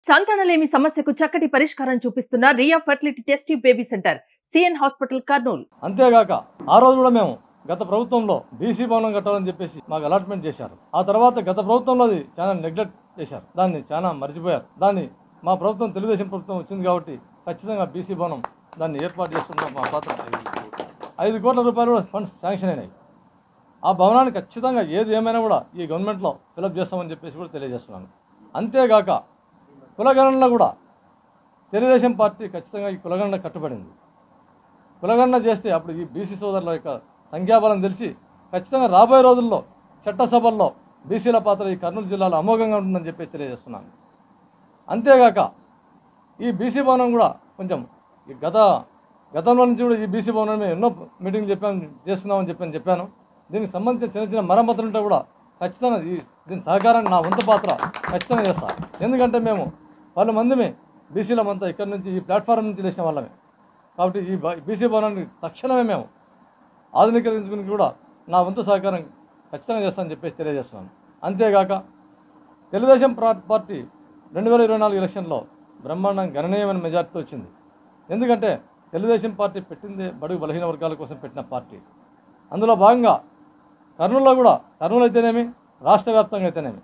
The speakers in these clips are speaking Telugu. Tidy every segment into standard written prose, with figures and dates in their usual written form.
సంతానలేమి సమస్యకు చక్కటి పరిష్కారం చూపిస్తున్న Riya fertility test baby centre CN hospital Kurnool. అంతేగాక ఆ రోజు కూడా మేము గత ప్రభుత్వంలో బీసీ భవనం కట్టాలని చెప్పేసి మాకు అలాట్మెంట్ చేశారు. ఆ తర్వాత గత ప్రభుత్వంలో అది చాలా నెగ్లెక్ట్ చేశారు, దాన్ని చాలా మర్చిపోయారు. దాన్ని మా ప్రభుత్వం తెలుగుదేశం ప్రభుత్వం వచ్చింది కాబట్టి ఖచ్చితంగా బీసీ భవనం దాన్ని ఏర్పాటు చేసుకున్న మా పాత్ర 5 కోట్ల రూపాయలు కూడా ఫండ్స్ శాంక్షన్ అయినాయి. ఆ భవనాన్ని ఖచ్చితంగా ఏది ఏమైనా కూడా ఈ గవర్నమెంట్లో ఫిలప్ చేస్తామని చెప్పేసి కూడా తెలియజేస్తున్నాను. అంతేగాక కులగణన కూడా తెలుగుదేశం పార్టీ ఖచ్చితంగా ఈ కులగణన కట్టుబడింది. కులగణన చేస్తే అప్పుడు ఈ బీసీ సోదరుల యొక్క సంఖ్యాబలం తెలిసి ఖచ్చితంగా రాబోయే రోజుల్లో చట్టసభల్లో బీసీల పాత్ర ఈ కర్నూలు జిల్లాలో అమోఘంగా ఉంటుందని చెప్పి తెలియజేస్తున్నాను. అంతేగాక ఈ బీసీ భవనం కూడా కొంచెం గతంలో నుంచి కూడా ఈ బీసీ భవనం మేము ఎన్నో మీటింగ్లు చేస్తున్నామని చెప్పాను. దీనికి సంబంధించిన చిన్న చిన్న మరమ్మతులు ఉంటే కూడా ఖచ్చితంగా దీని సహకారాన్ని నా వంతు పాత్ర ఖచ్చితంగా చేస్తాను. ఎందుకంటే మేము 10 మందిమే బీసీలమంతా ఇక్కడి నుంచి ఈ ప్లాట్ఫారం నుంచి లేచిన వాళ్ళమే కాబట్టి ఈ బీసీ భవనాన్ని తక్షణమే మేము ఆధునీకరించుకుని కూడా నా వంతు సహకారం ఖచ్చితంగా చేస్తానని చెప్పేసి తెలియజేస్తున్నాను. అంతేగాక తెలుగుదేశం పార్టీ 2024 ఎలక్షన్లో బ్రహ్మాండం గణనీయమైన మెజార్టీతో వచ్చింది. ఎందుకంటే తెలుగుదేశం పార్టీ పెట్టింది బడుగు బలహీన వర్గాల కోసం పెట్టిన పార్టీ. అందులో భాగంగా కర్నూలు అయితేనేమి రాష్ట్ర వ్యాప్తంగా అయితేనేమి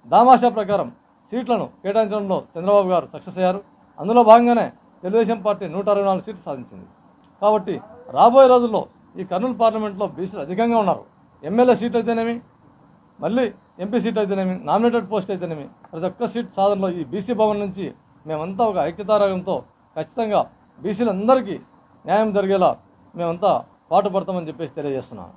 దామాషా ప్రకారం సీట్లను కేటాయించడంలో చంద్రబాబు గారు సక్సెస్ అయ్యారు. అందులో భాగంగానే తెలుగుదేశం పార్టీ 164 సీట్లు సాధించింది. కాబట్టి రాబోయే రోజుల్లో ఈ కర్నూలు పార్లమెంట్లో బీసీలు అధికంగా ఉన్నారు. ఎమ్మెల్యే సీట్లు అయితేనేమి, మళ్ళీ ఎంపీ సీట్లు అయితేనేమి, నామినేటెడ్ పోస్ట్ అయితేనేమి, ప్రతి ఒక్క సీట్ సాధనలో ఈ బీసీ భవన్ నుంచి మేమంతా ఒక ఐక్యతారాగంతో ఖచ్చితంగా బీసీలందరికీ న్యాయం జరిగేలా మేమంతా పాటుపడతామని చెప్పేసి తెలియజేస్తున్నాను.